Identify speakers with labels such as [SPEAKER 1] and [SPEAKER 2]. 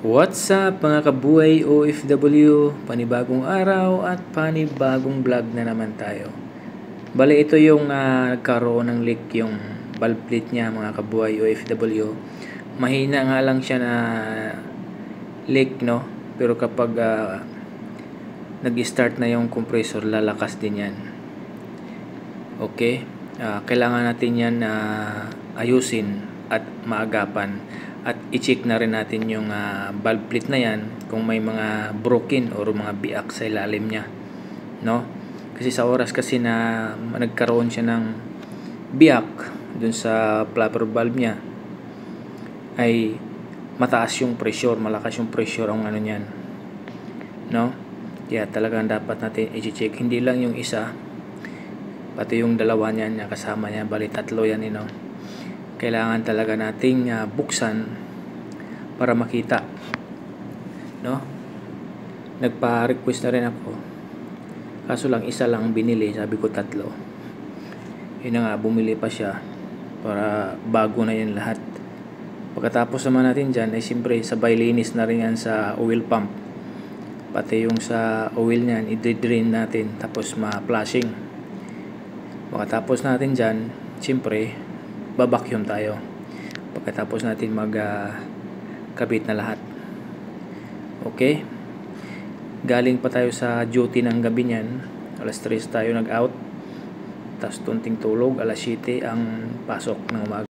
[SPEAKER 1] What's up mga kabuhay OFW, panibagong araw at panibagong vlog na naman tayo. Bale ito yung nagkaroon ng leak yung valve plate niya mga kabuhay OFW. Mahina nga lang siya na leak, no? Pero kapag nag-start na yung compressor, lalakas din yan. Okay? Kailangan natin yan ayusin at maagapan. At i-check na rin natin yung valve plate na yan kung may mga broken or mga biak sa ilalim niya, no? Kasi sa oras kasi na nagkaroon siya ng biak dun sa flapper valve niya ay mataas yung pressure, malakas yung pressure ang ano niyan, no? Kaya talagang dapat natin i-check, hindi lang yung isa, pati yung dalawa niyan kasama niya, bali tatlo yan, no? Kailangan talaga nating buksan para makita, no? Nagpa-request na rin ako, kaso lang isa lang binili, sabi ko tatlo. Yun na nga, bumili pa siya para bago na yan lahat. Pagkatapos naman natin dyan ay siyempre sabay linis na rin yan sa oil pump, pati yung sa oil nyan i-drain natin, tapos ma-flushing. Pagkatapos natin dyan, siyempre babacuum tayo pagkatapos natin kabit na lahat. Okay, galing pa tayo sa duty ng gabi niyan, alas 3 tayo nag out, tapos tunting tulog, alas 7 ang pasok ng umaga.